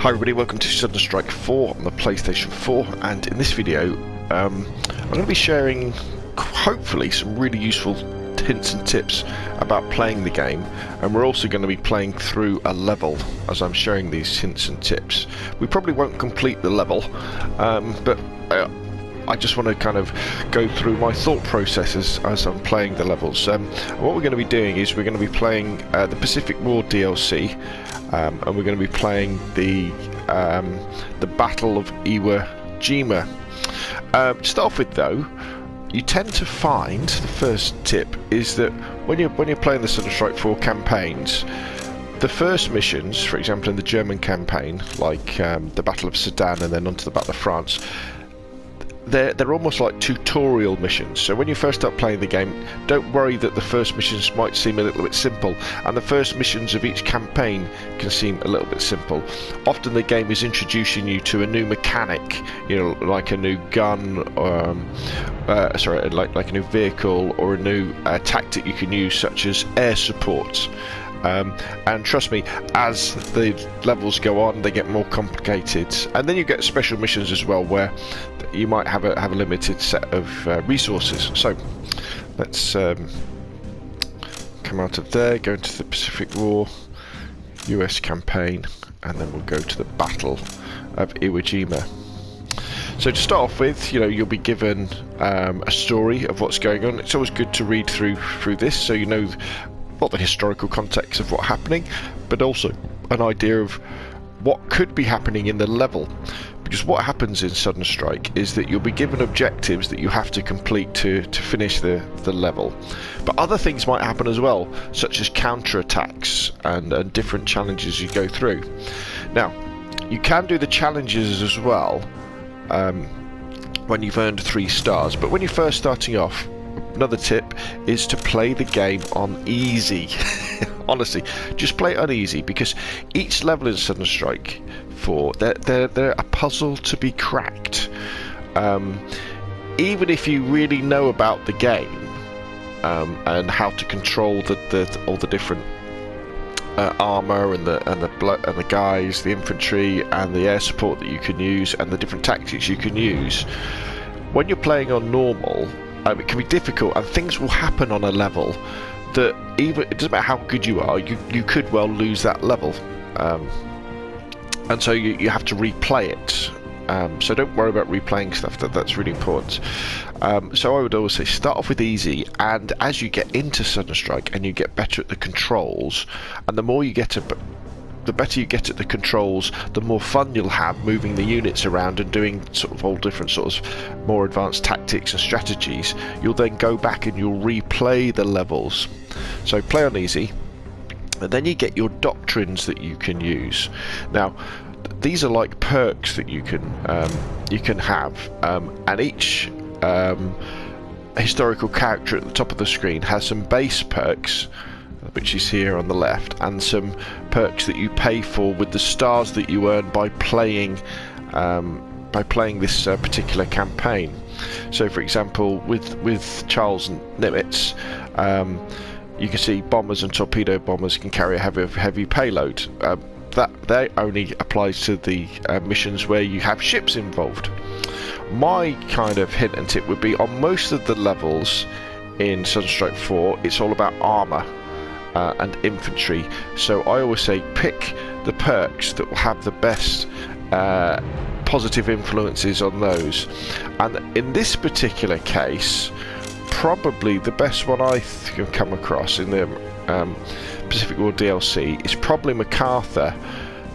Hi everybody, welcome to Sudden Strike 4 on the PlayStation 4, and in this video I'm going to be sharing hopefully some really useful hints and tips about playing the game, and we're also going to be playing through a level as I'm sharing these hints and tips. We probably won't complete the level, but I just want to kind of go through my thought processes as I'm playing the levels. What we're going to be doing is we're going to be playing the Pacific War DLC, and we're going to be playing the Battle of Iwo Jima. To start off with, though, you tend to find the first tip is that when you're playing the Sudden Strike 4 campaigns, the first missions, for example in the German campaign, like the Battle of Sedan and then onto the Battle of France, they're almost like tutorial missions. So when you first start playing the game, don't worry that the first missions might seem a little bit simple, and the first missions of each campaign can seem a little bit simple. Often the game is introducing you to a new mechanic, you know, like a new gun, like a new vehicle or a new tactic you can use, such as air support. And trust me, as the levels go on, they get more complicated, and then you get special missions as well, where you might have a limited set of resources. So let's come out of there, go into the Pacific War US campaign, and then we'll go to the Battle of Iwo Jima. So to start off with, you know, you'll be given a story of what's going on. It's always good to read through this, so you know what the historical context of what's happening, but also an idea of what could be happening in the level. Because what happens in Sudden Strike is that you'll be given objectives that you have to complete to finish the level. But other things might happen as well, such as counter-attacks and different challenges you go through. Now, you can do the challenges as well when you've earned 3 stars, but when you're first starting off, another tip is to play the game on easy. Honestly, just play it on easy, because each level in Sudden Strike 4, they're a puzzle to be cracked. Even if you really know about the game and how to control all the different armor and the guys, the infantry and the air support that you can use, and the different tactics you can use, when you're playing on normal, it can be difficult, and things will happen on a level that even it doesn't matter how good you are, you could well lose that level, and so you have to replay it. So don't worry about replaying stuff. That's really important. So I would always say start off with easy, and as you get into Sudden Strike and you get better at the controls, and the more you get the better you get at the controls, the more fun you'll have moving the units around and doing sort of all different sorts of more advanced tactics and strategies. You'll then go back and you'll replay the levels. So play on easy, and then you get your doctrines that you can use. Now, these are like perks that you can have, and each historical character at the top of the screen has some base perks, which is here on the left, and some perks that you pay for with the stars that you earn by playing this particular campaign. So, for example, with Charles Nimitz, you can see bombers and torpedo bombers can carry a heavy payload. That only applies to the missions where you have ships involved. My kind of hint and tip would be, on most of the levels in Sudden Strike 4, it's all about armor and infantry. So I always say pick the perks that will have the best positive influences on those. And in this particular case, probably the best one I have come across in the Pacific War DLC is probably MacArthur,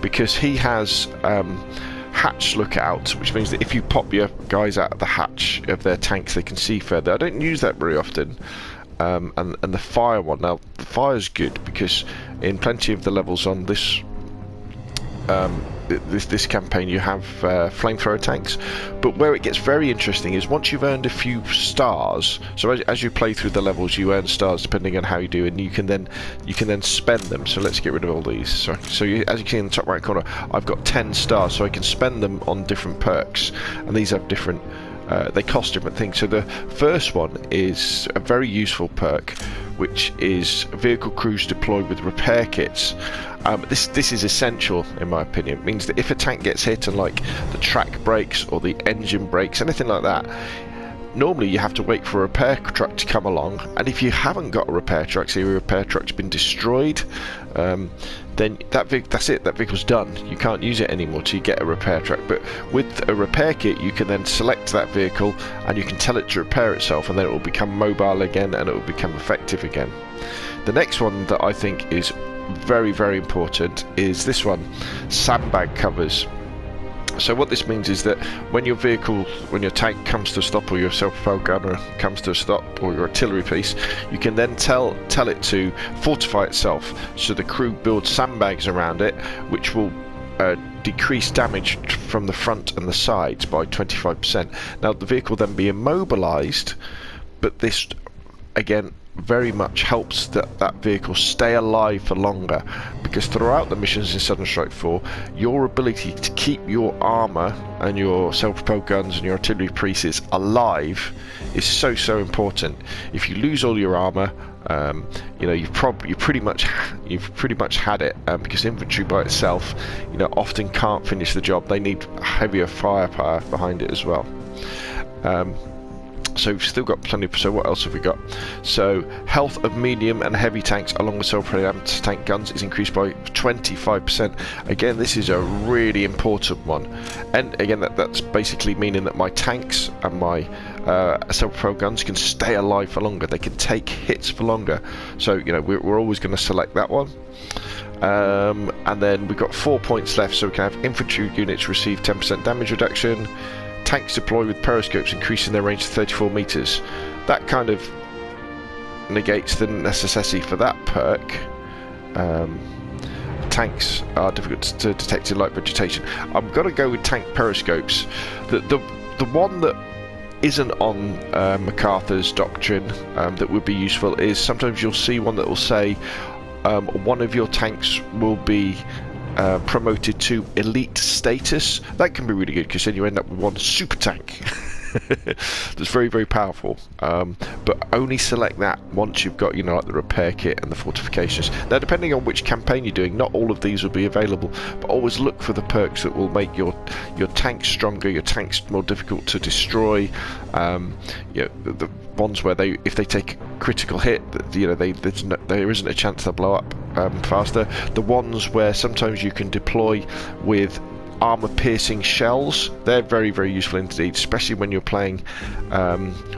because he has hatch lookout, which means that if you pop your guys out of the hatch of their tanks, they can see further. I don't use that very often. And the fire one. Now, the fire's good because in plenty of the levels on this this campaign you have flamethrower tanks, but where it gets very interesting is once you've earned a few stars. So as you play through the levels, you earn stars depending on how you do, and you can then spend them. So let's get rid of all these. So as you can see in the top right corner, I've got 10 stars, so I can spend them on different perks, and these have different they cost different things. So the first one is a very useful perk, which is vehicle crews deployed with repair kits. This is essential in my opinion. It means that if a tank gets hit and like the track breaks or the engine breaks, anything like that, normally you have to wait for a repair truck to come along, and if you haven't got a repair truck, say your repair truck's been destroyed, then that's it, that vehicle's done. You can't use it anymore till you get a repair truck. But with a repair kit, you can then select that vehicle and you can tell it to repair itself, and then it will become mobile again and it will become effective again. The next one that I think is very, very important is this one, sandbag covers. So what this means is that when your tank comes to a stop, or your self-propelled gunner comes to a stop, or your artillery piece, you can then tell it to fortify itself. So the crew builds sandbags around it, which will decrease damage from the front and the sides by 25%. Now the vehicle will then be immobilized, but this again very much helps that vehicle stay alive for longer, because throughout the missions in Southern Strike 4, your ability to keep your armor and your self-propelled guns and your artillery pieces alive is so important. If you lose all your armor, you've pretty much had it, because infantry by itself, often can't finish the job. They need heavier firepower behind it as well. So we've still got plenty. So what else have we got? So health of medium and heavy tanks along with self-propelled tank guns is increased by 25%. Again, this is a really important one. And again, that's basically meaning that my tanks and my self-propelled guns can stay alive for longer. They can take hits for longer. So we're always going to select that one. And then we've got 4 points left. So we can have infantry units receive 10% damage reduction. Tanks deployed with periscopes, increasing their range to 34 meters. That kind of negates the necessity for that perk. Tanks are difficult to detect in light vegetation. I'm going to go with tank periscopes. The one that isn't on MacArthur's doctrine that would be useful is sometimes you'll see one that will say one of your tanks will be promoted to elite status. That can be really good, because then you end up with one super tank that's very, very powerful, but only select that once you've got like the repair kit and the fortifications. Now depending on which campaign you're doing, not all of these will be available, but always look for the perks that will make your tanks stronger, your tanks more difficult to destroy. The ones where if they take a critical hit, there isn't a chance they'll blow up faster. The ones where sometimes you can deploy with armor-piercing shells, they're very, very useful indeed, especially when you're playing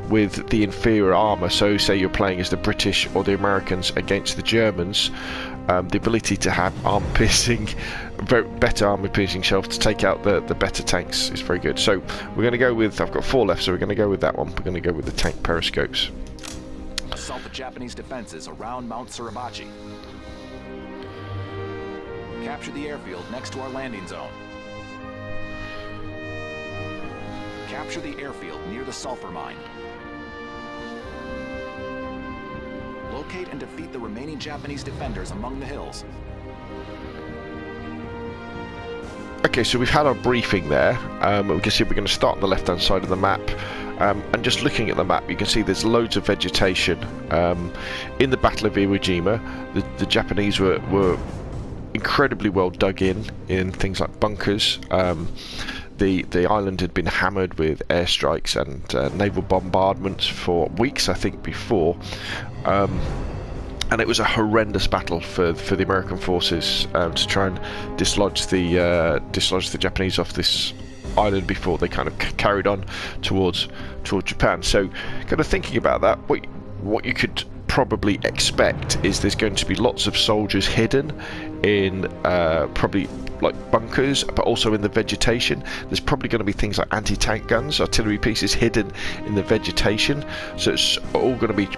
with the inferior armor. So say you're playing as the British or the Americans against the Germans, the ability to have better armor-piercing shells to take out the better tanks is very good. So we're going to go with, I've got 4 left, so we're going to go with that one. We're going to go with the tank periscopes. Assault the Japanese defenses around Mount Suribachi. Capture the airfield next to our landing zone. Capture the airfield near the sulfur mine. Locate and defeat the remaining Japanese defenders among the hills. Okay, so we've had our briefing there. We can see we're going to start on the left-hand side of the map. And just looking at the map, you can see there's loads of vegetation. In the Battle of Iwo Jima, the Japanese were incredibly well dug in things like bunkers. The island had been hammered with airstrikes and naval bombardments for weeks, I think, before. And it was a horrendous battle for the American forces to try and dislodge the Japanese off this island before they kind of carried on towards Japan. So, kind of thinking about that, what you could probably expect is there's going to be lots of soldiers hidden in probably like bunkers, but also in the vegetation. There's probably going to be things like anti-tank guns, artillery pieces hidden in the vegetation. So it's all going to be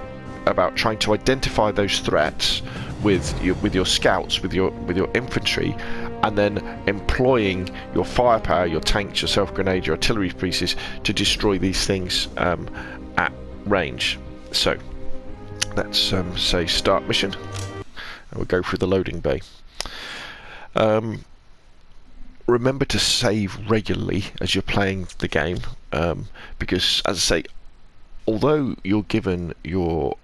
about trying to identify those threats with your scouts, with your infantry, and then employing your firepower, your tanks, your self-grenade, your artillery pieces to destroy these things at range. So let's say start mission, and we'll go through the loading bay. remember to save regularly as you're playing the game, because, as I say, although you're given your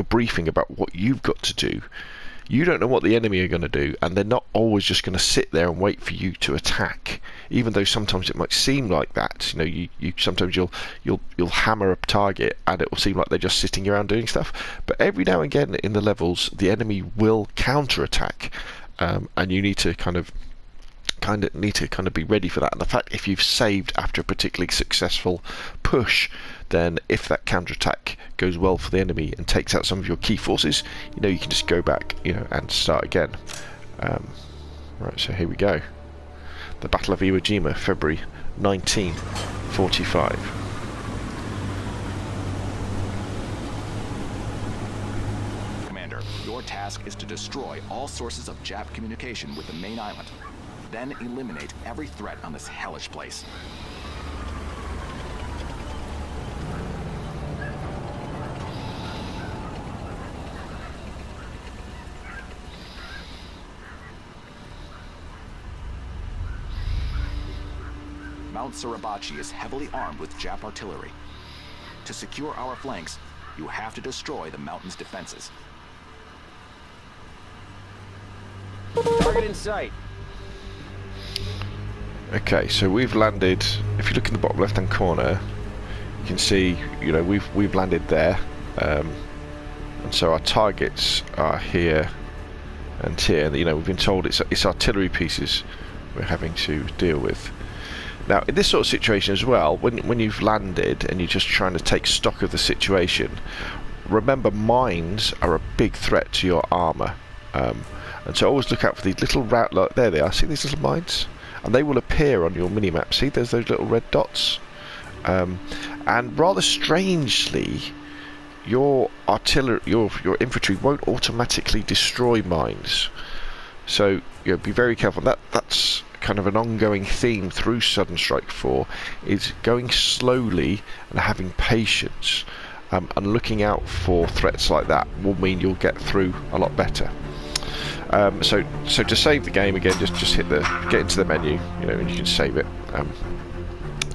briefing about what you've got to do, you don't know what the enemy are going to do, and they're not always just going to sit there and wait for you to attack. Even though sometimes it might seem like that, you know, you sometimes you'll hammer a target and it will seem like they're just sitting around doing stuff. But every now and again in the levels, the enemy will counter-attack, and you need to kind of be ready for that. And the fact, if you've saved after a particularly successful push, then if that counterattack goes well for the enemy and takes out some of your key forces, you know, you can just go back, you know, and start again. Right, so here we go. The Battle of Iwo Jima, February 1945. Commander, your task is to destroy all sources of Jap communication with the main island. Then eliminate every threat on this hellish place. Mount Suribachi is heavily armed with Jap artillery. To secure our flanks, you have to destroy the mountain's defenses. Target in sight. Okay, so we've landed. If you look in the bottom left-hand corner, you can see, you know, we've landed there, and so our targets are here and here. You know, we've been told it's artillery pieces we're having to deal with. Now, in this sort of situation as well, when you've landed and you're just trying to take stock of the situation, remember mines are a big threat to your armour, and so always look out for these little like there they are. See these little mines? And they will appear on your mini-map. See, there's those little red dots. And rather strangely, your artillery, your infantry won't automatically destroy mines. So, you know, be very careful. That's kind of an ongoing theme through Sudden Strike 4, is going slowly and having patience, and looking out for threats like that will mean you'll get through a lot better. So to save the game again, just get into the menu, you know, and you can save it.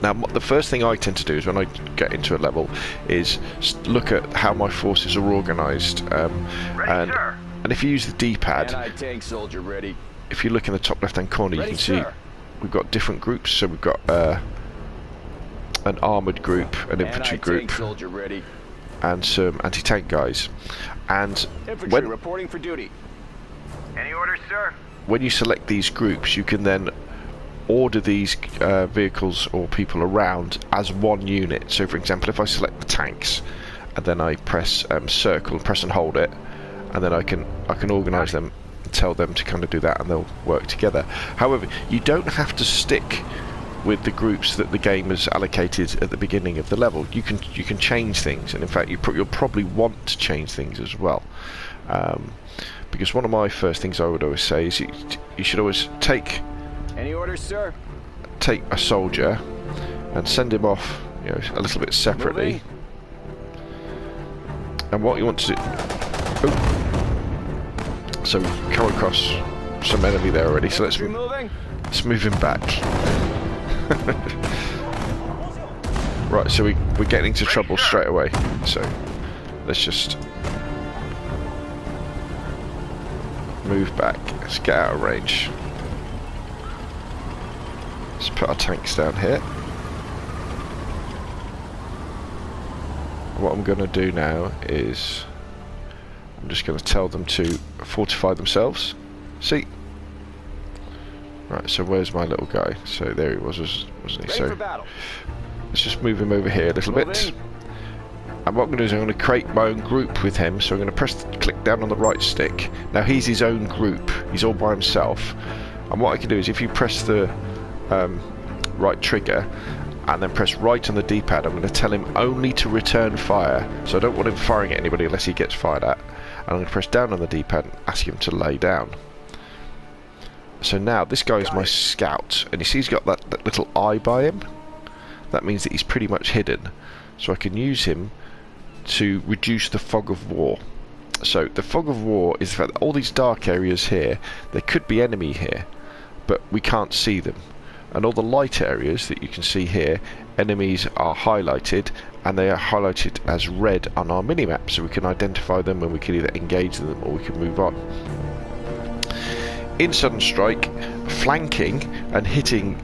Now, the first thing I tend to do is when I get into a level is look at how my forces are organised, and if you use the D-pad, Anti-tank soldier ready. if you look in the top left-hand corner, you can see we've got different groups. So we've got an armoured group, an infantry group, soldier ready. and some anti-tank guys. And Infantry reporting for duty. Any orders, sir? when you select these groups, you can then order these vehicles or people around as one unit. So for example, if I select the tanks and then I press circle and press and hold it, and then I can organise them and tell them to kind of do that, and they'll work together. However, you don't have to stick with the groups that the game has allocated at the beginning of the level. You can change things, and in fact you'll probably want to change things as well. Because one of my first things I would always say is you should always take Any orders, sir? a soldier and send him off, you know, a little bit separately. Moving. And what you want to do, so we come across some enemy there already. So let's move him back. Right, so we're getting into trouble straight away. So let's just move back. Let's get out of range. Let's put our tanks down here. What I'm going to do now is I'm just going to tell them to fortify themselves. See? Right, so where's my little guy? So there he was, wasn't he? So let's just move him over here a little bit. And what I'm going to do is I'm going to create my own group with him. So I'm going to click down on the right stick. Now he's his own group. He's all by himself. And what I can do is if you press the right trigger and then press right on the D-pad, I'm going to tell him only to return fire. So I don't want him firing at anybody unless he gets fired at. And I'm going to press down on the D-pad and ask him to lay down. So now this guy is my scout, and you see he's got that little eye by him. That means that he's pretty much hidden. So I can use him to reduce the fog of war. So the fog of war is the fact that all these dark areas here, there could be enemy here, but we can't see them. And all the light areas that you can see here, enemies are highlighted, and they are highlighted as red on our minimap, so we can identify them and we can either engage them or we can move on. In Sudden Strike, flanking and hitting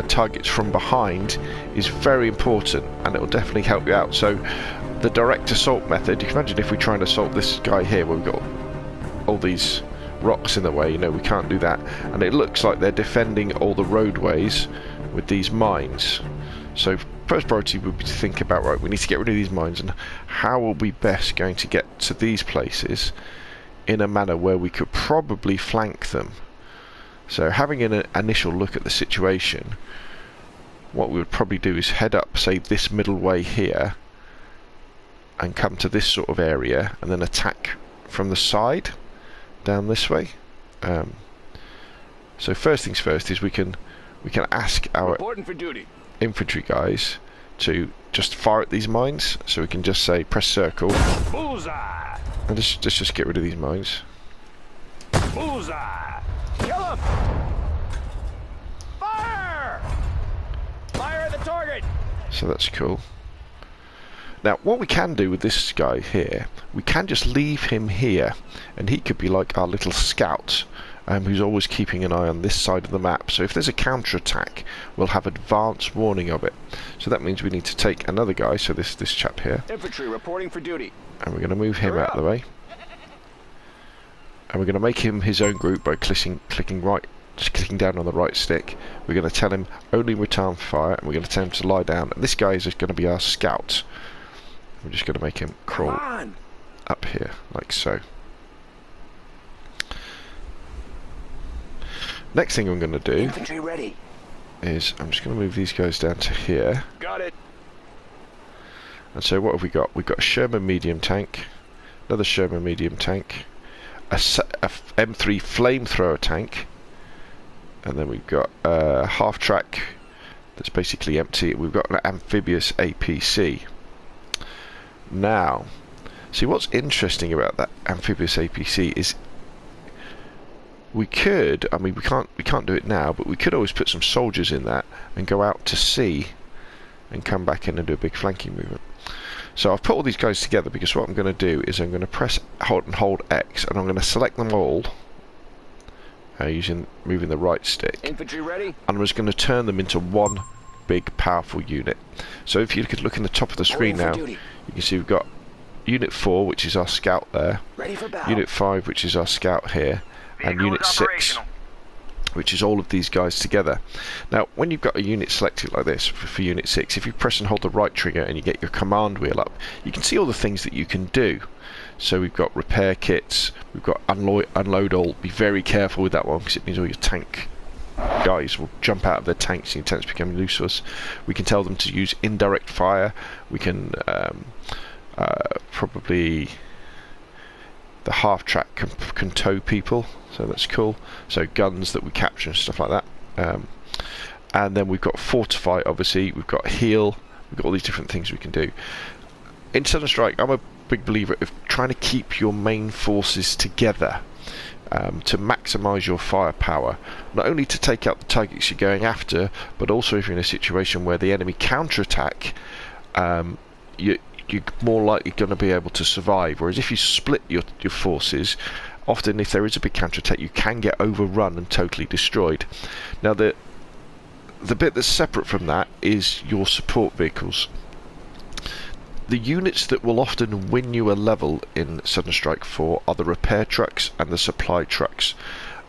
targets from behind is very important, and it will definitely help you out. So the direct assault method, you can imagine if we try and assault this guy here where we've got all these rocks in the way, you know, we can't do that, and it looks like they're defending all the roadways with these mines. So first priority would be to think about, right, we need to get rid of these mines, and how are we best going to get to these places in a manner where we could probably flank them. So having an initial look at the situation, what we would probably do is head up, say, this middle way here, and come to this sort of area, and then attack from the side down this way. So first things first is we can ask our infantry guys to just fire at these mines. So we can just say press circle. Bullseye! And just get rid of these mines. Bullseye! Kill him! Fire! Fire at the target! So that's cool. Now, what we can do with this guy here, we can just leave him here, and he could be like our little scout, who's always keeping an eye on this side of the map. So if there's a counter-attack, we'll have advance warning of it. So that means we need to take another guy, so this chap here. Infantry reporting for duty. And we're going to move him out of the way. And we're going to make him his own group by clicking right, just clicking down on the right stick. We're going to tell him only return fire, and we're going to tell him to lie down. And this guy is just going to be our scout. We're just going to make him crawl up here, like so. Next thing I'm going to do Infantry ready. is I'm just going to move these guys down to here. Got it. And so what have we got? We've got a Sherman medium tank, another Sherman medium tank, a M3 flamethrower tank, and then we've got a half track that's basically empty. We've got an amphibious APC. Now, see, what's interesting about that amphibious APC is we could, I mean, we can't do it now, but we could always put some soldiers in that and go out to sea and come back in and do a big flanking movement. So I've put all these guys together because what I'm going to do is I'm going to press hold X, and I'm going to select them all moving the right stick. Infantry ready. And I'm just going to turn them into one big powerful unit. So if you could look in the top of the screen now, you can see we've got Unit 4, which is our scout there, Ready for battle. Unit 5, which is our scout here, and Unit 6, which is all of these guys together. Now, when you've got a unit selected like this for Unit 6, if you press and hold the right trigger and you get your command wheel up, you can see all the things that you can do. So we've got repair kits, we've got unload all. Be very careful with that one because it means all your tank guys will jump out of their tanks and your tanks become useless. We can tell them to use indirect fire. We can probably the half track can tow people, so that's cool. So guns that we capture and stuff like that. And then we've got fortify, obviously. We've got heal. We've got all these different things we can do. In Sudden Strike, I'm a big believer of trying to keep your main forces together. To maximise your firepower, not only to take out the targets you're going after, but also if you're in a situation where the enemy counter-attack, you're more likely going to be able to survive. Whereas if you split your forces, often if there is a big counter-attack, you can get overrun and totally destroyed. Now the bit that's separate from that is your support vehicles. The units that will often win you a level in Sudden Strike 4 are the repair trucks and the supply trucks.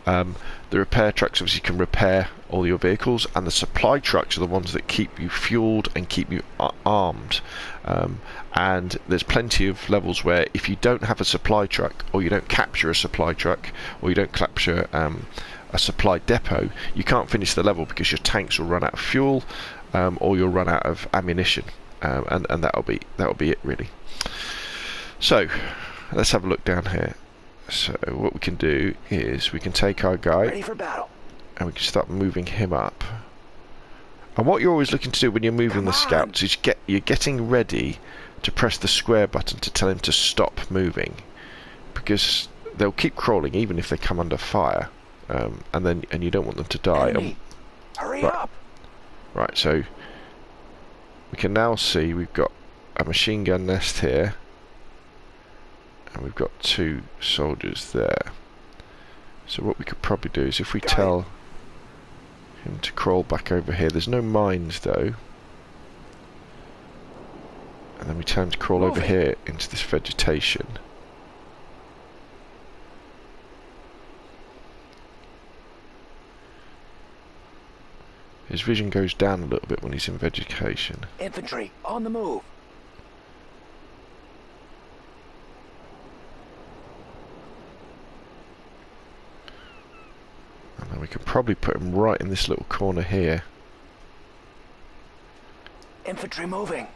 The repair trucks obviously can repair all your vehicles, and the supply trucks are the ones that keep you fueled and keep you armed. And there's plenty of levels where if you don't have a supply truck, or you don't capture a supply truck, or you don't capture a supply depot, you can't finish the level because your tanks will run out of fuel, or you'll run out of ammunition. And that'll be it really. So let's have a look down here. So what we can do is we can take our guy Ready for battle. and we can start moving him up. And what you're always looking to do when you're moving the scouts is you're getting ready to press the square button to tell him to stop moving, because they'll keep crawling even if they come under fire. and you don't want them to die. Hurry right, up! right, so we can now see we've got a machine gun nest here, and we've got 2 soldiers there. So what we could probably do is if we tell him to crawl back over here. There's no mines though. And then we tell him to crawl over here into this vegetation. His vision goes down a little bit when he's in vegetation. Infantry, on the move. And then we can probably put him right in this little corner here. Infantry moving.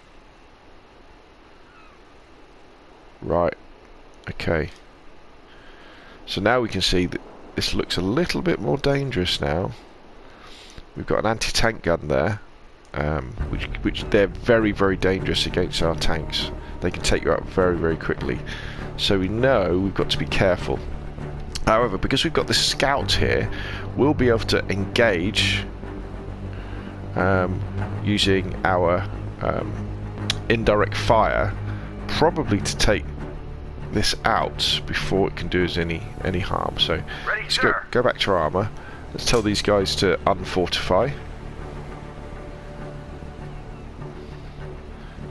Right, okay. So now we can see that this looks a little bit more dangerous now. We've got an anti-tank gun there, which they're very, very dangerous against our tanks. They can take you out very, very quickly. So we know we've got to be careful. However, because we've got the scout here, we'll be able to engage using our indirect fire, probably to take this out before it can do us any harm. So let's go back to our armour. Let's tell these guys to unfortify.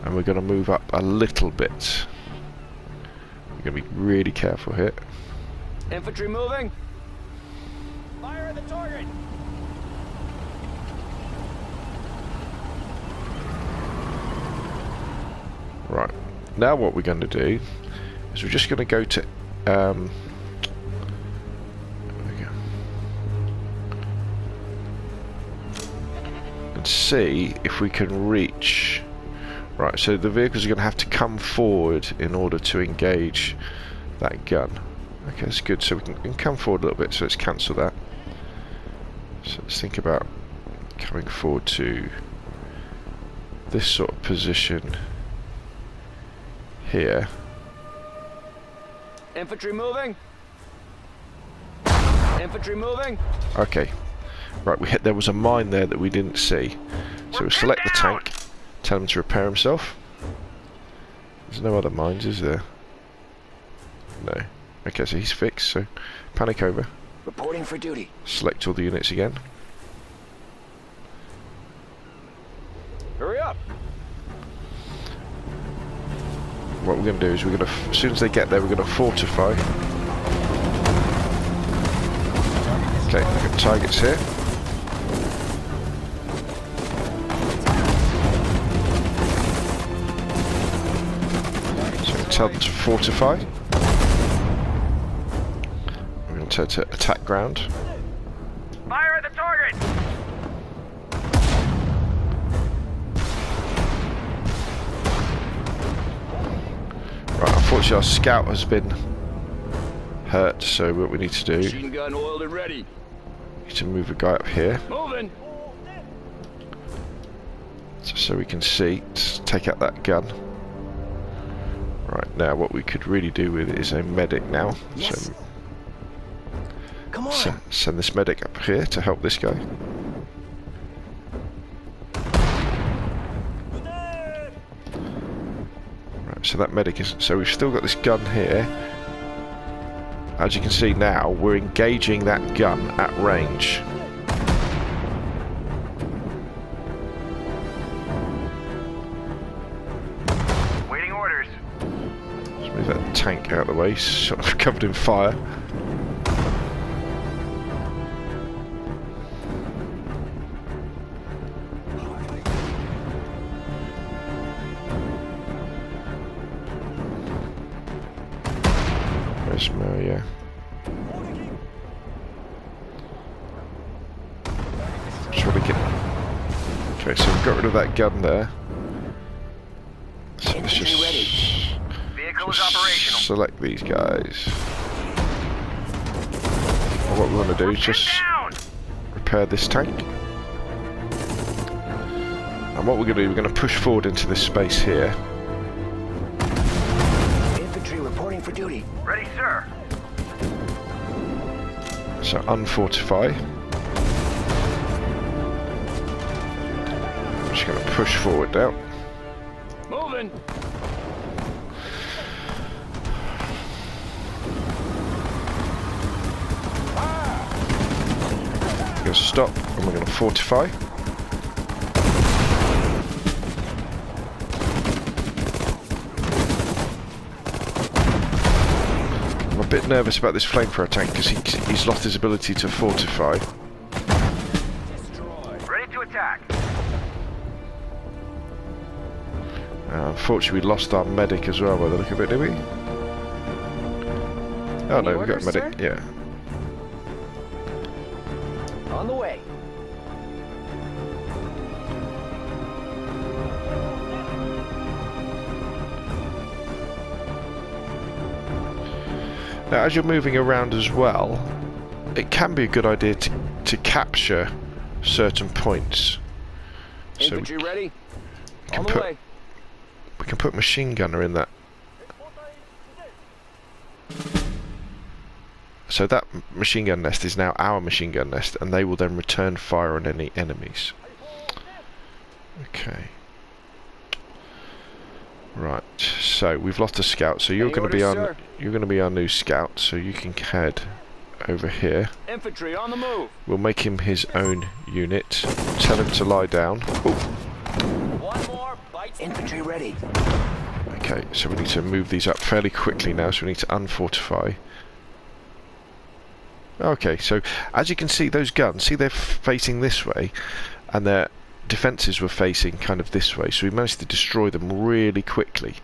And we're going to move up a little bit. We're going to be really careful here. Infantry moving. Fire at the target. Right. Now what we're going to do is we're just going to go to there we go. And see if we can reach. Right, so the vehicles are going to have to come forward in order to engage that gun. Okay, that's good. So we can come forward a little bit, so let's cancel that. So let's think about coming forward to this sort of position here. Infantry moving. Infantry moving. Okay. Right, there was a mine there that we didn't see. So we'll select the tank, tell him to repair himself. There's no other mines, is there? No. Okay, so he's fixed, so panic over. Reporting for duty. Select all the units again. Hurry up. What we're going to do is as soon as they get there, we're going to fortify. Okay, we've got targets here. So we'll tell them to fortify. We're going to attack ground. Fire at the target. Right, unfortunately our scout has been hurt, so what we need to do Machine gun oiled and ready. is to move a guy up here. Moving. So we can see, take out that gun. Right, now what we could really do with it is a medic now. Yes. So Come on. send this medic up here to help this guy. Right, so that medic is... So we've still got this gun here. As you can see now, we're engaging that gun at range. Waiting orders. Let's move that tank out of the way, he's sort of covered in fire. Where's Maria? Just want to get... Okay, so we've got rid of that gun there. So let's just Vehicle is operational. select these guys. And what we want to do is just repair this tank. And what we're going to do, we're going to push forward into this space here. Infantry reporting for duty. Ready, sir. So unfortify. Just going to push forward now. Moving. We're going to stop and we're going to fortify. I'm a bit nervous about this flamethrower tank because he's lost his ability to fortify. Ready to attack. Unfortunately, we lost our medic as well by the look of it, did we? Oh no, we got a medic, yeah. On the way. Now, as you're moving around as well, it can be a good idea to capture certain points. Infantry ready? On the way. We can put machine gunner in that. So that machine gun nest is now our machine gun nest, and they will then return fire on any enemies. Okay. Right. So we've lost a scout. So you're going to be our new scout. So you can head over here. Infantry on the move. We'll make him his own unit. Tell him to lie down. Ooh. One more. Infantry ready. Okay. So we need to move these up fairly quickly now. So we need to unfortify. Okay, so as you can see, those guns, see they're facing this way, and their defences were facing kind of this way, so we managed to destroy them really quickly.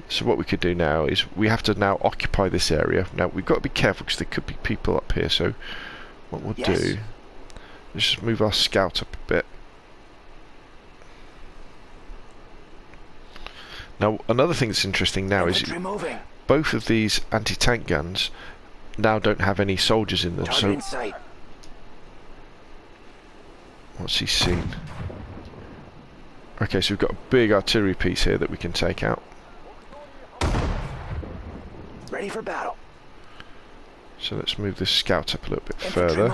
So what we could do now is we have to now occupy this area. Now we've got to be careful because there could be people up here, so what we'll do is just move our scout up a bit. Now another thing that's interesting now is both of these anti-tank guns now don't have any soldiers in them, so what's he seen? Okay, so we've got a big artillery piece here that we can take out. Ready for battle. So let's move this scout up a little bit further.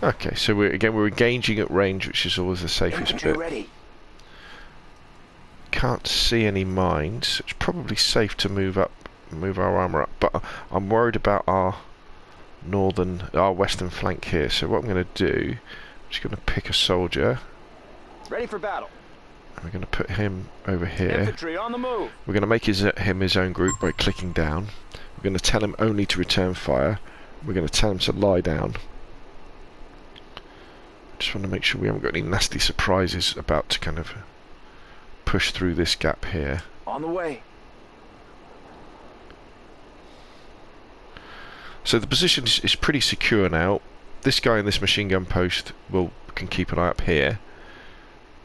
Okay, so we're engaging at range, which is always the safest bit. Ready. Can't see any mines, so it's probably safe to move our armour up, but I'm worried about our western flank here. So what I'm going to do, I'm just going to pick a soldier. Ready for battle. And we're going to put him over here. Infantry on the move. We're going to make him his own group by clicking down. We're going to tell him only to return fire. We're going to tell him to lie down. Just want to make sure we haven't got any nasty surprises about to kind of push through this gap here. On the way. So the position is pretty secure now. This guy in this machine gun post can keep an eye up here.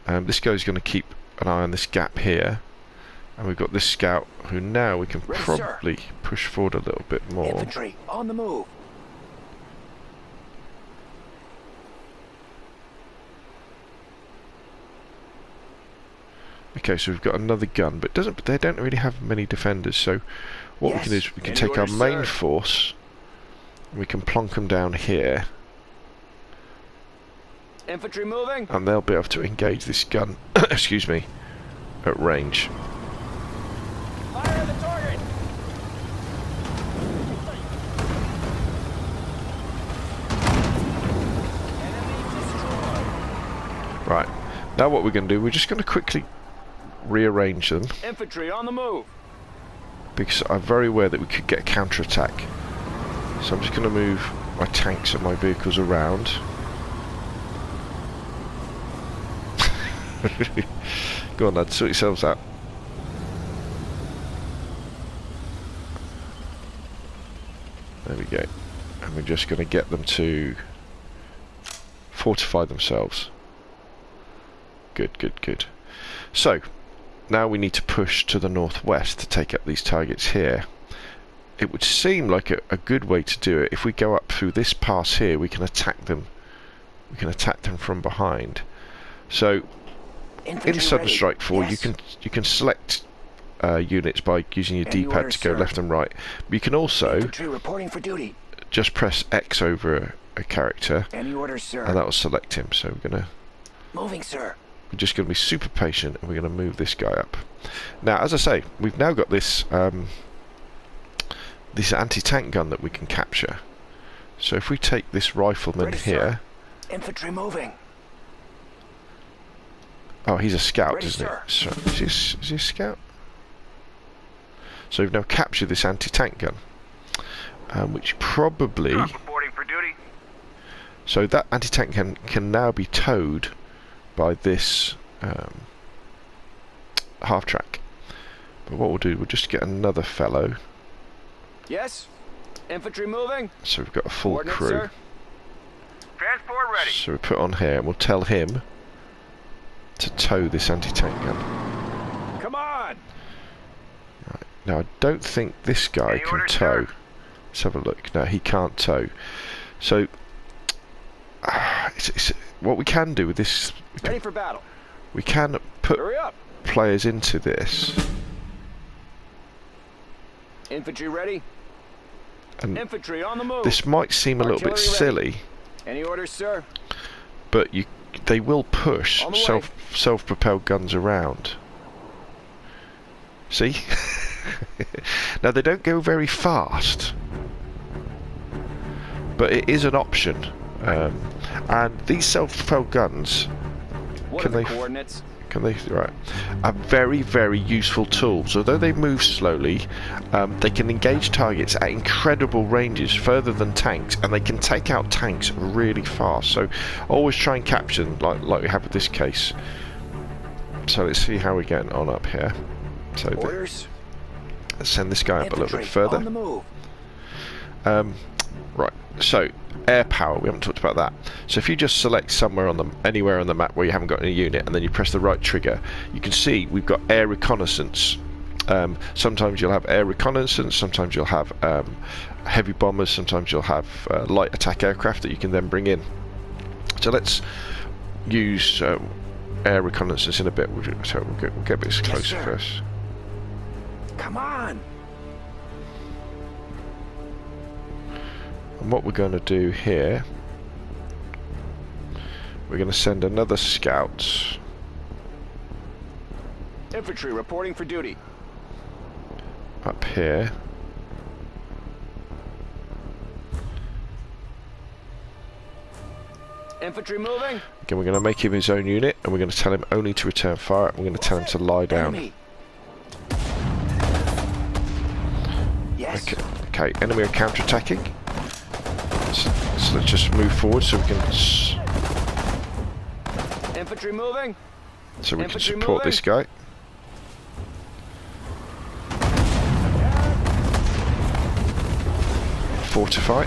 This guy's going to keep an eye on this gap here. And we've got this scout who now we can probably push forward a little bit more. Infantry on the move. Okay, so we've got another gun, but they don't really have many defenders. So what we can do is we can take our main force, and we can plonk them down here. Infantry moving. And they'll be able to engage this gun, excuse me, at range. Fire at the target. Right, now what we're going to do, we're just going to quickly rearrange them. Infantry on the move. Because I'm very aware that we could get a counter-attack. So I'm just going to move my tanks and my vehicles around. Go on lads, sort yourselves out. There we go. And we're just going to get them to fortify themselves. Good, good, good. So, now we need to push to the northwest to take up these targets here. It would seem like a good way to do it. If we go up through this pass here, we can attack them. We can attack them from behind. So, in Sudden Strike 4, you can select units by using your D-pad to go left and right. But you can also Infantry reporting for duty. just press X over a character, Any orders, sir? and that will select him. So we're Sir. just going to be super patient, and we're going to move this guy up. Now, as I say, we've now got this this anti-tank gun that we can capture. So if we take this rifleman here, Infantry moving. oh, he's a scout, Ready, isn't sir. it? So, is he a scout? So we've now captured this anti-tank gun, which probably. Reporting for duty. So that anti-tank gun can now be towed by this half-track. But what we'll do, we'll just get another fellow. Yes. Infantry moving. So we've got a full crew. Sir. Transport ready. So we put on here, and we'll tell him to tow this anti-tank gun. Come on. Right. Now I don't think this guy Any can orders, tow. sir? Let's have a look. No, he can't tow. So it's what we can do with this. Ready for battle. We can put Hurry up. players into this, Infantry ready. and Infantry on the move. this might seem a little bit Artillery ready. silly, Any orders, sir? but they will push On the way. self-propelled guns around. See? Now they don't go very fast, but it is an option. And these self-propelled guns, What Can are the they- coordinates? right, are very, very useful tools. Although they move slowly, they can engage targets at incredible ranges, further than tanks, and they can take out tanks really fast. So always try and capture them, like we have with this case. So let's see how we're getting on up here. So Orders. let's send this guy up a little bit Infantry further. on the move. Right, so air power, we haven't talked about that. So if you just select anywhere on the map where you haven't got any unit, and then you press the right trigger, you can see we've got air reconnaissance. Sometimes you'll have air reconnaissance, sometimes you'll have heavy bombers, sometimes you'll have light attack aircraft that you can then bring in. So let's use air reconnaissance in a bit. So we'll get a bit closer sir. first. Come on. And what we're going to do here, we're going to send another scout Infantry reporting for duty. up here. Infantry moving. Again, we're going to make him his own unit, and we're going to tell him only to return fire, and we're going to tell him to lie down. Enemy. Yes. Okay, enemy are counter-attacking. So let's just move forward so we can Infantry moving. Infantry support this guy. Fortify.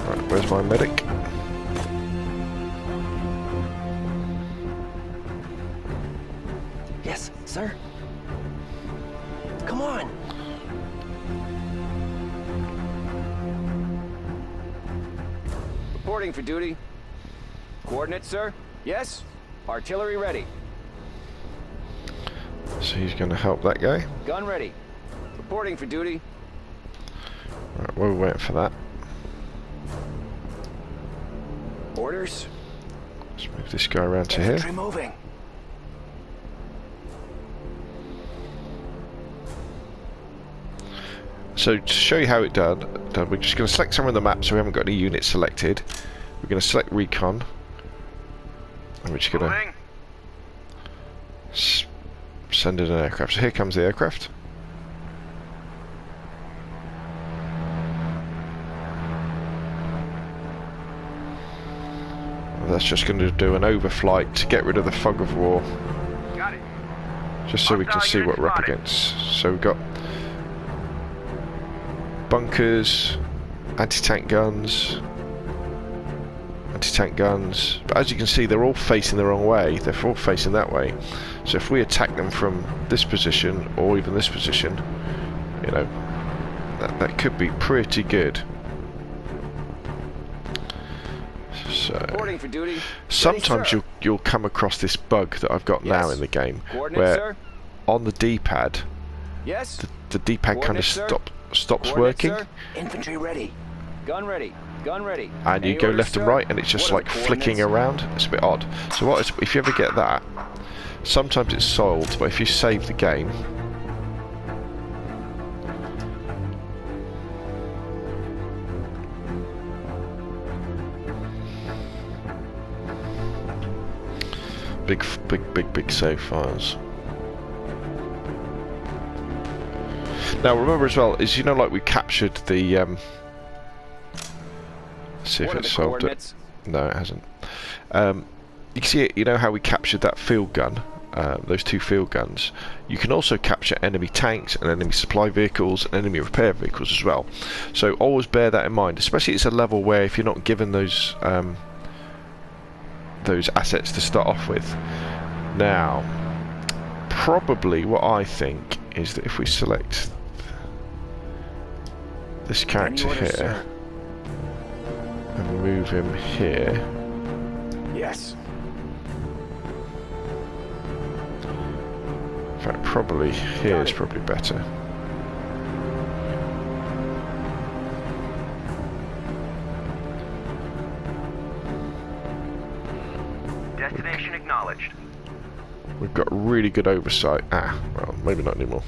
Right, where's my medic? Yes, sir. Come on. Reporting for duty. Coordinates, sir? Yes. Artillery ready. So he's going to help that guy. Gun ready. Reporting for duty. Right, we're waiting for that. Orders. Let's move this guy around to here. Infantry moving. So to show you how it done, we're just going to select somewhere on the map so we haven't got any units selected. We're going to select recon, and we're just going to send in an aircraft. So here comes the aircraft. And that's just going to do an overflight to get rid of the fog of war, Got it. just so we can see what we're up against. So we've got bunkers, anti-tank guns, but as you can see they're all facing the wrong way. They're all facing that way. So if we attack them from this position or even this position, you know, that could be pretty good. So Reporting for duty. sometimes Ready, sir. you'll come across this bug that I've got now Yes. in the game Coordinates, where sir? on the D-pad, Yes. the D-pad kind of Coordinates, sir. stops working, Sir. Infantry ready. Gun ready. Gun ready. and you Any go orders, left and sir? right, and it's just What are like the flicking coordinates? around. It's a bit odd. So what is, if you ever get that, sometimes it's soiled, but if you save the game, big save files. Now remember as well, is like we captured the let's see if What are it the solved it. coordinates? No, it hasn't. You can see it, how we captured that field gun, those 2 field guns. You can also capture enemy tanks and enemy supply vehicles and enemy repair vehicles as well. So always bear that in mind, especially it's a level where if you're not given those assets to start off with. Now, probably what I think is that if we select this character Any orders, here sir? and move him here, Yes. in fact probably here is probably better. Destination acknowledged. We've got really good oversight. Well, maybe not anymore.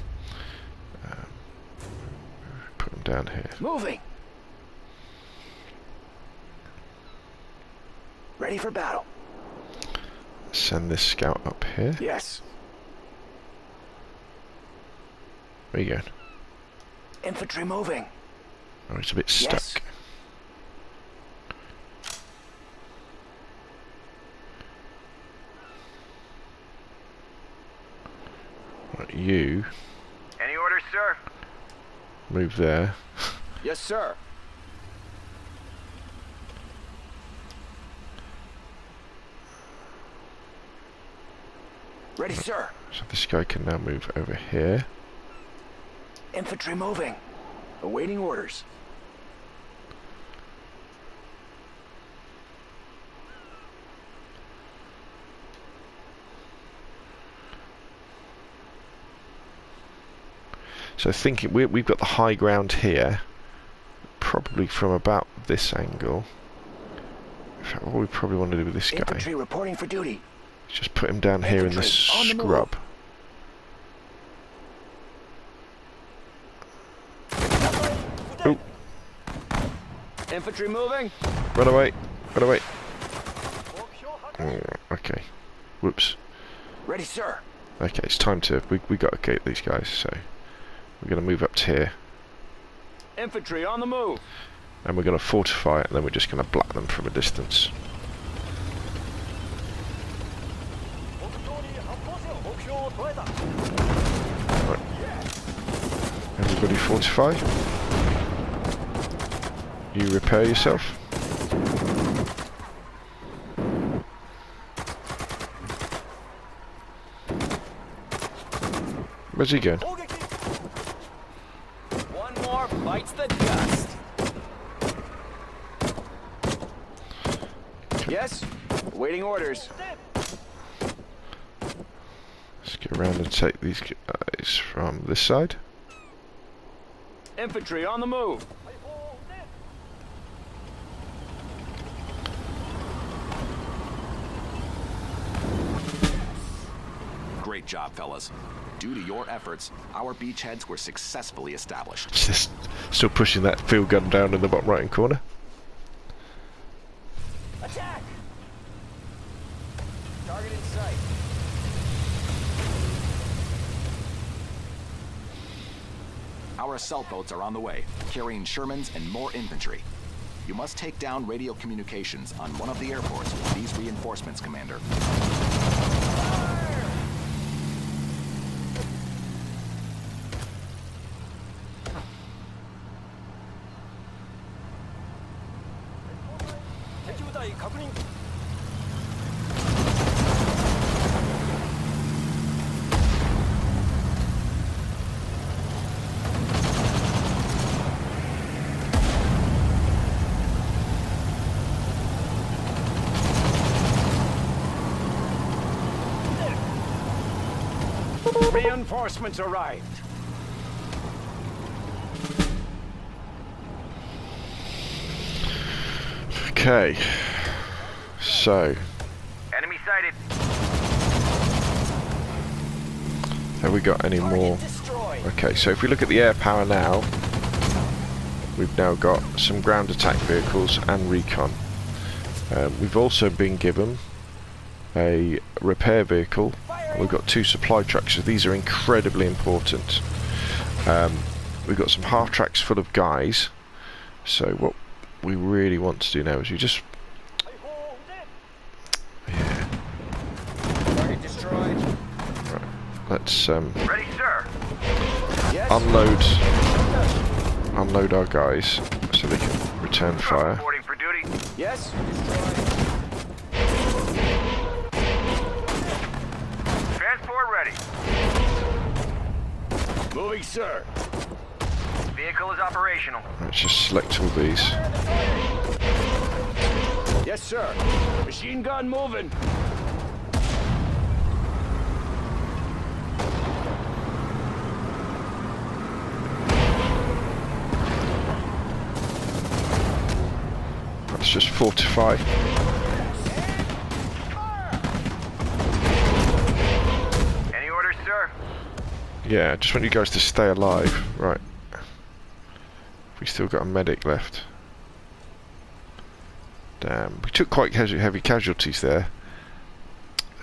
Put him down here. Moving. Ready for battle. Send this scout up here. Yes. Where you going? Infantry moving. Oh, it's a bit stuck. Yes. Right, you Any orders, sir? move there. Yes, sir. Ready, sir. So this guy can now move over here. Infantry moving. Awaiting orders. So thinking we've got the high ground here, probably from about this angle. In fact, what we probably want to do with this guy Infantry reporting for duty. is just put him down here in this Infantry, on the move. scrub. Oh, Infantry moving. run away, run away. Oh, okay, whoops. Ready, sir. Okay, it's time to, we got to gate these guys, so we're going to move up to here, Infantry on the move. and we're going to fortify it, and then we're just going to black them from a distance. Right. Everybody fortify. You repair yourself. Where's he going? One more bites the dust. Yes. Waiting orders. Let's get around and take these guys from this side. Infantry on the move. Great job, fellas. Due to your efforts, our beachheads were successfully established. Just still pushing that field gun down in the bottom right hand corner. Attack! Target in sight. Our assault boats are on the way, carrying Shermans and more infantry. You must take down radio communications on one of the airports with these reinforcements, Commander. Reinforcements arrived. Okay. So, Enemy sighted. have we got any more? Destroyed. Okay, so if we look at the air power now, we've now got some ground attack vehicles and recon. We've also been given a repair vehicle. We've got 2 supply trucks, so these are incredibly important. We've got some half tracks full of guys, so what we really want to do now is we just... Yeah. Target destroyed. Right, let's Ready, sir. Yes. unload our guys so they can return fire. Reporting for duty. Yes. Destroyed. Transport ready. Moving, sir. Vehicle is operational. Let's just select all these. Yes, sir. Machine gun moving. Let's just fortify. Any orders, sir? Yeah, I just want you guys to stay alive. Right. We still got a medic left. Damn, we took quite heavy casualties there.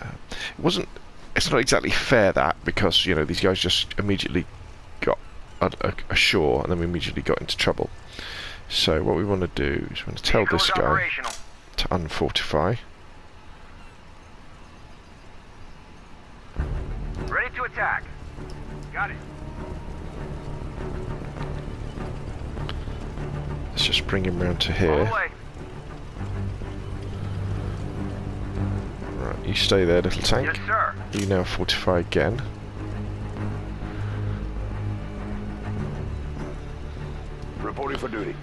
It wasn't. It's not exactly fair that, because you know these guys just immediately got ashore and then we immediately got into trouble. So what we want to do is we want to tell Vehicle this is guy operational. to unfortify. Ready to attack. Got it. Let's just bring him round to All here. the way. Right, you stay there, little tank. Yes, sir. You now fortify again. Reporting for duty.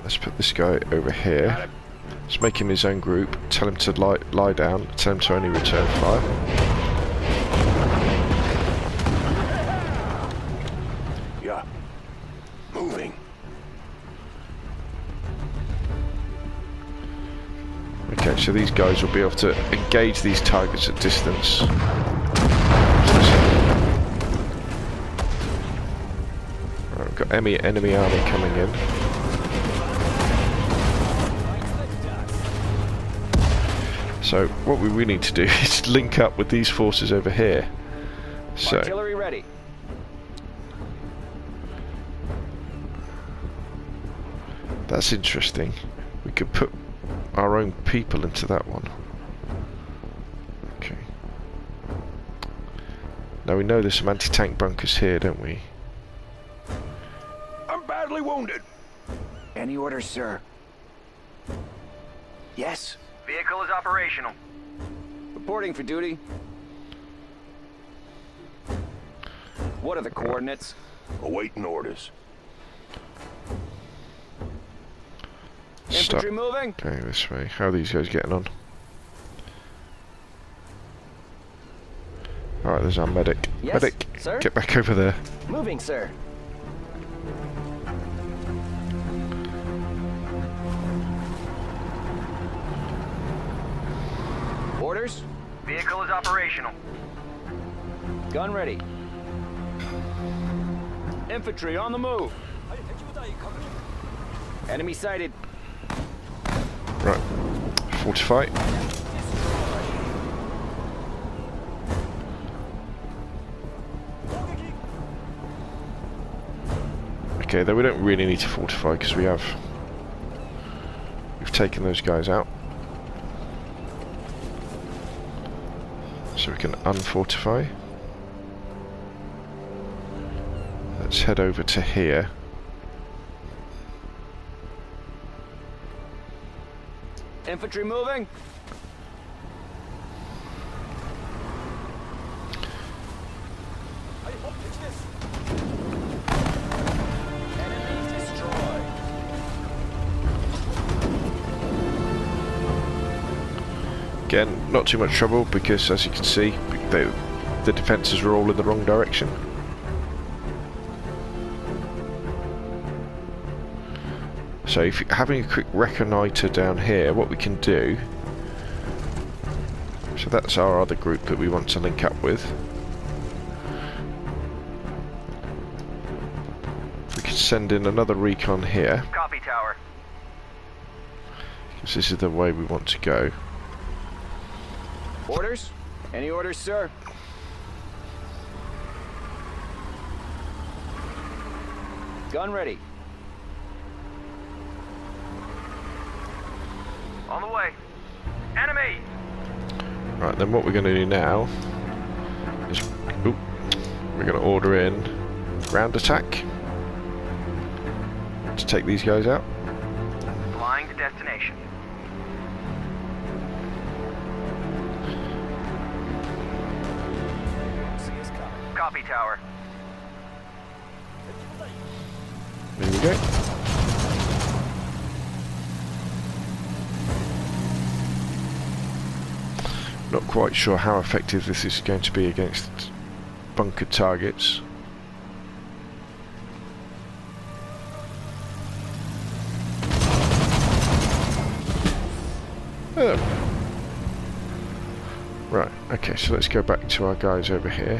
Let's put this guy over here. Let's make him his own group. Tell him to lie down. Tell him to only return fire. Yeah. Moving. Okay, so these guys will be able to engage these targets at distance. Right, we've got enemy army coming in. So what we really need to do is link up with these forces over here. So Artillery ready. that's interesting. We could put our own people into that one. Okay. Now we know there's some anti-tank bunkers here, don't we? I'm badly wounded. Any orders, sir? Yes. Vehicle is operational. Reporting for duty. What are the coordinates? Awaiting orders. Infantry moving. Okay, this way. How are these guys getting on? Alright, there's our medic. Yes, Medic, sir? get back over there. Moving, sir. Orders? Vehicle is operational. Gun ready. Infantry on the move. Enemy sighted. Right. Fortify. Okay, though we don't really need to fortify because we've taken those guys out. So we can unfortify. Let's head over to here. Infantry moving. Enemy destroyed. Again, not too much trouble because, as you can see, the defences were all in the wrong direction. So if you're having a quick reconnoitre down here, what we can do... So that's our other group that we want to link up with. We could send in another recon here. Copy, Tower. Because this is the way we want to go. Orders? Any orders, sir? Gun ready. On the way. Enemy! Right, then what we're going to do now is... Oop, we're going to order in ground attack to take these guys out. Flying to destination. Copy, Tower. There we go. Not quite sure how effective this is going to be against bunkered targets. Oh. Right, okay, so let's go back to our guys over here.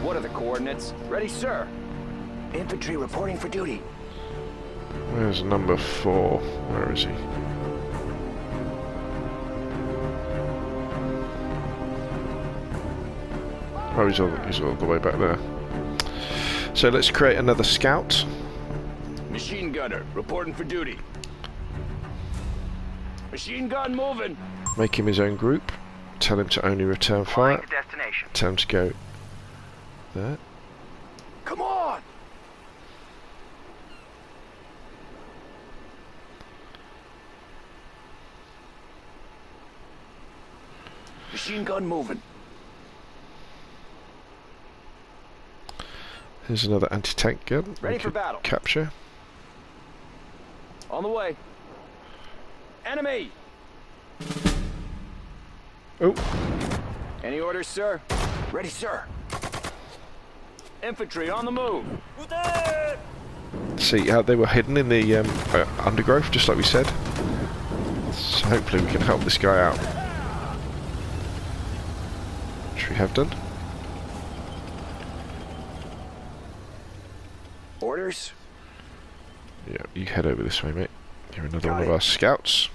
What are the coordinates? Ready, sir. Infantry reporting for duty. Where's number 4? Where is he? Oh, he's all the way back there. So let's create another scout. Machine gunner, reporting for duty. Machine gun moving. Make him his own group. Tell him to only return Flying fire. to destination. Tell him to go there. Come on! Machine gun moving. Here's another anti-tank gun. Ready We for could battle. Capture. On the way. Enemy! Oh, Any orders, sir? Ready, sir. Infantry on the move. see how they were hidden in the undergrowth, just like we said. So hopefully we can help this guy out. Which we have done. Orders? Yeah, you head over this way, mate. You're another Got one of it. our scouts.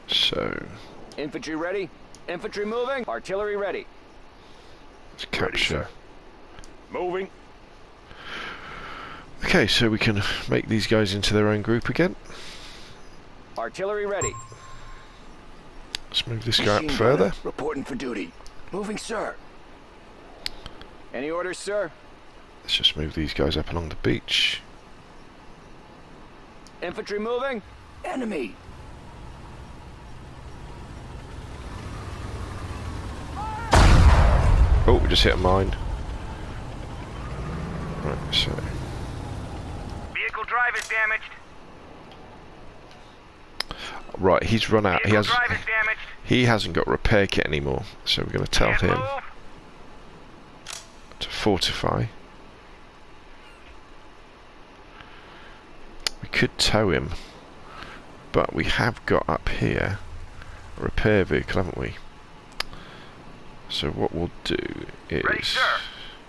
So, Infantry ready? Infantry moving? Artillery ready. let's capture. Moving. Okay, so we can make these guys into their own group again. Artillery ready. Let's move this guy up Machine further. gunner, reporting for duty. Moving, sir. Any orders, sir? Let's just move these guys up along the beach. Infantry moving? Enemy. Oh, we just hit a mine. Right, so Vehicle drive is damaged. right, he's run out. Vehicle drive is damaged. He hasn't got repair kit anymore, so we're going to tell Can't him move. to fortify. We could tow him, but we have got up here a repair vehicle, haven't we? So what we'll do is Ready, sir.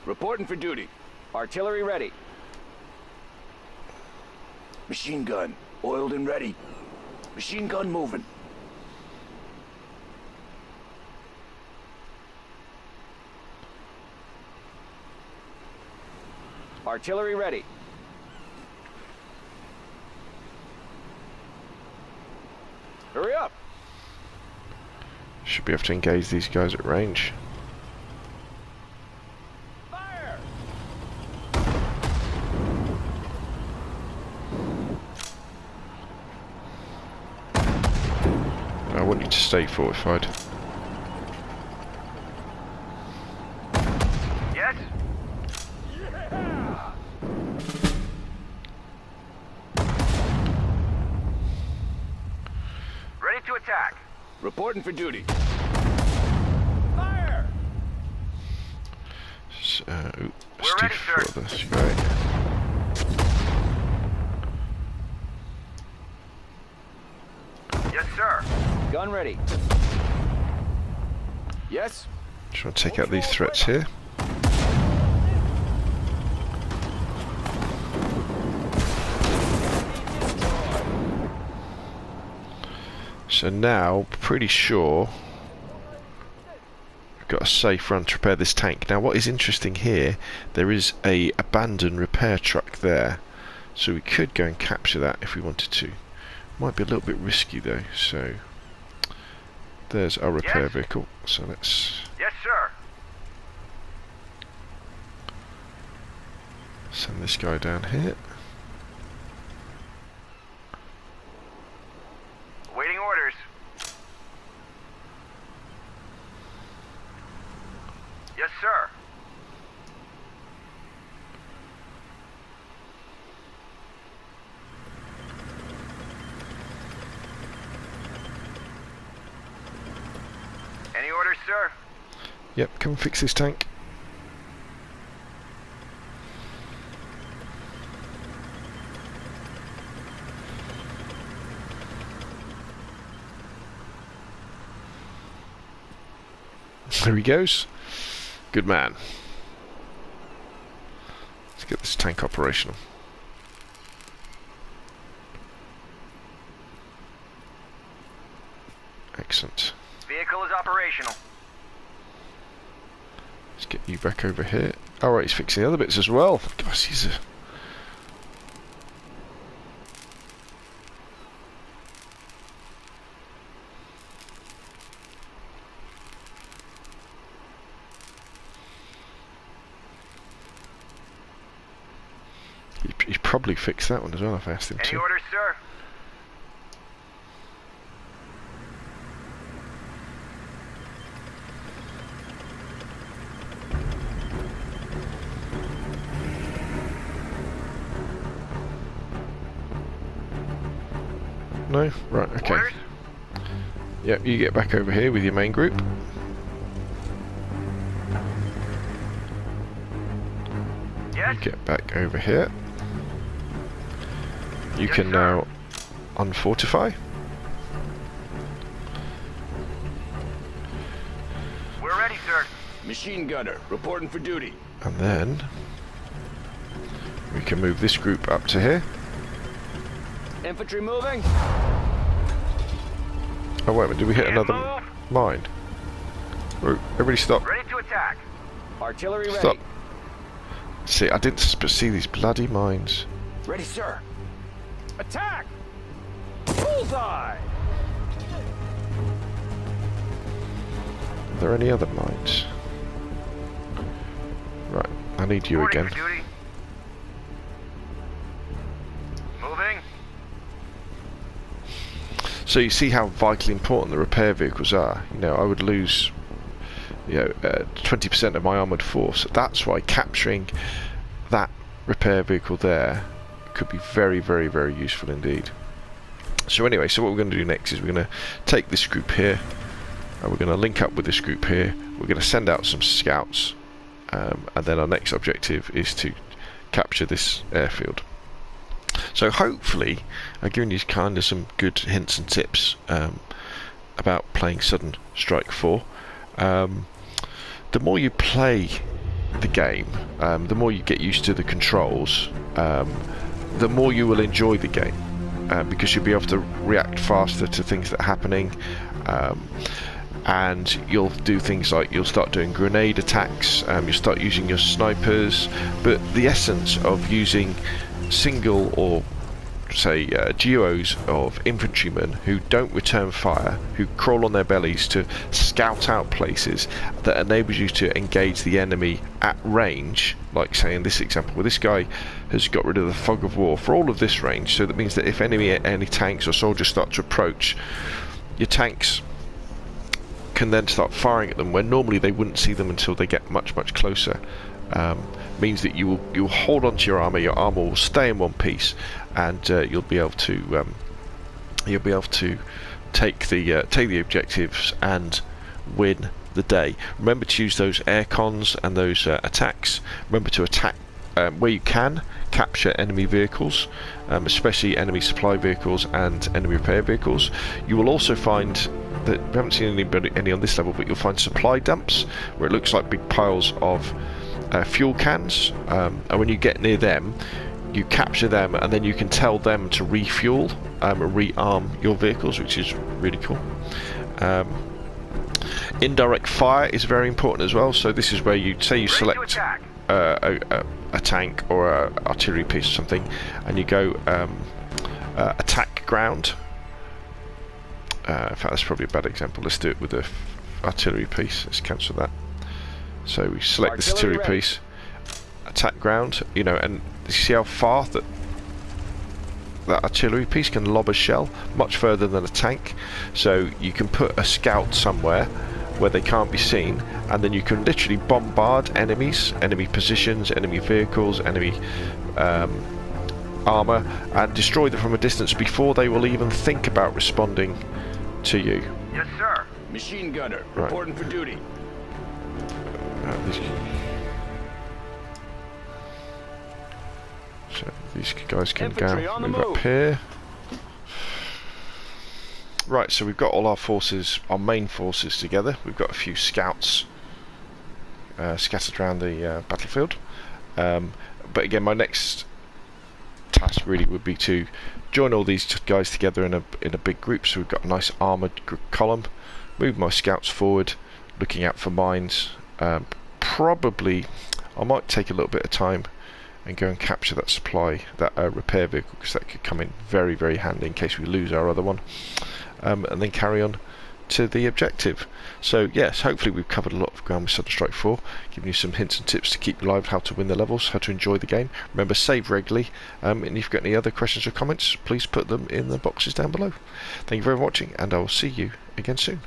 Reporting for duty. Artillery ready. Machine gun, oiled and ready. Machine gun moving. Artillery ready. Hurry up. should be able to engage these guys at range. Fire! I want you to stay fortified. Yes? reporting for duty. Fire! So, We're ready, sir. for this, right? Yes, sir. Gun ready. Yes? Just want to take out these threats here. So now, pretty sure we've got a safe run to repair this tank. Now what is interesting here, there is a abandoned repair truck there. So we could go and capture that if we wanted to. Might be a little bit risky though, so there's our repair Yes. vehicle. So let's Yes, sir. send this guy down here. Awaiting orders. Yes, sir. Any orders, sir? Yep, come fix this tank. There he goes. Good man. Let's get this tank operational. Excellent. Vehicle is operational. Let's get you back over here. Alright, he's fixing the other bits as well. Gosh, he's a... He'd probably fix that one as well if I asked him Any to. orders, sir? No? Right, okay. Orders? Yep, you get back over here with your main group. Yes? You get back over here. You Yes, can sir. now unfortify. We're ready, sir. Machine gunner, reporting for duty. And then we can move this group up to here. Infantry moving. Oh wait a minute, did we hit Can't another move. mine? Everybody stop. Ready to attack. Artillery ready. Stop. See, I didn't see these bloody mines. Ready, sir. Attack! Bullseye! Are there any other mines? Right, I need you Reporting again. for duty. Moving. So you see how vitally important the repair vehicles are. You know, I would lose 20% of my armoured force. That's why capturing that repair vehicle there could be very, very, very useful indeed. So anyway, so what we're going to do next is we're going to take this group here and we're going to link up with this group here. We're going to send out some scouts and then our next objective is to capture this airfield. So hopefully I've given you kind of some good hints and tips about playing Sudden Strike 4. The more you play the game, the more you get used to the controls, the more you will enjoy the game, because you'll be able to react faster to things that are happening, and you'll do things like you'll start doing grenade attacks, you'll start using your snipers, but the essence of using single or say duos of infantrymen who don't return fire, who crawl on their bellies to scout out places, that enables you to engage the enemy at range, like say in this example where this guy has got rid of the fog of war for all of this range. So that means that if any tanks or soldiers start to approach, your tanks can then start firing at them where normally they wouldn't see them until they get much closer. Means that you'll hold on to your armor will stay in one piece, and you'll be able to take the objectives and win the day. Remember to use those air cons and those attacks. Remember to attack where you can, capture enemy vehicles, especially enemy supply vehicles and enemy repair vehicles. You will also find that we haven't seen any on this level, but you'll find supply dumps where it looks like big piles of fuel cans, and when you get near them, you capture them, and then you can tell them to refuel, rearm your vehicles, which is really cool. Indirect fire is very important as well. So this is where you say you select a tank or a artillery piece or something, and you go attack ground. In fact, that's probably a bad example. Let's do it with the artillery piece. Let's cancel that. So we select this artillery piece, attack ground, you know, and you see how far that artillery piece can lob a shell, much further than a tank. So you can put a scout somewhere where they can't be seen, and then you can literally bombard enemies, enemy positions, enemy vehicles, enemy armor, and destroy them from a distance before they will even think about responding to you. Yes, sir. Machine gunner, Right. reporting for duty. So these guys can Infantry on the move up move. here. Right, so we've got all our forces, our main forces together. We've got a few scouts scattered around the battlefield. But again, my next task really would be to join all these guys together in a big group. So we've got a nice armoured column. Move my scouts forward, looking out for mines. Probably, I might take a little bit of time and go and capture that supply, that repair vehicle, because that could come in very, very handy in case we lose our other one. And then carry on to the objective. So yes, hopefully we've covered a lot of ground with Southern Strike 4, giving you some hints and tips to keep you alive, how to win the levels, how to enjoy the game. Remember, save regularly, and if you've got any other questions or comments, please put them in the boxes down below. Thank you very much for watching, and I will see you again soon.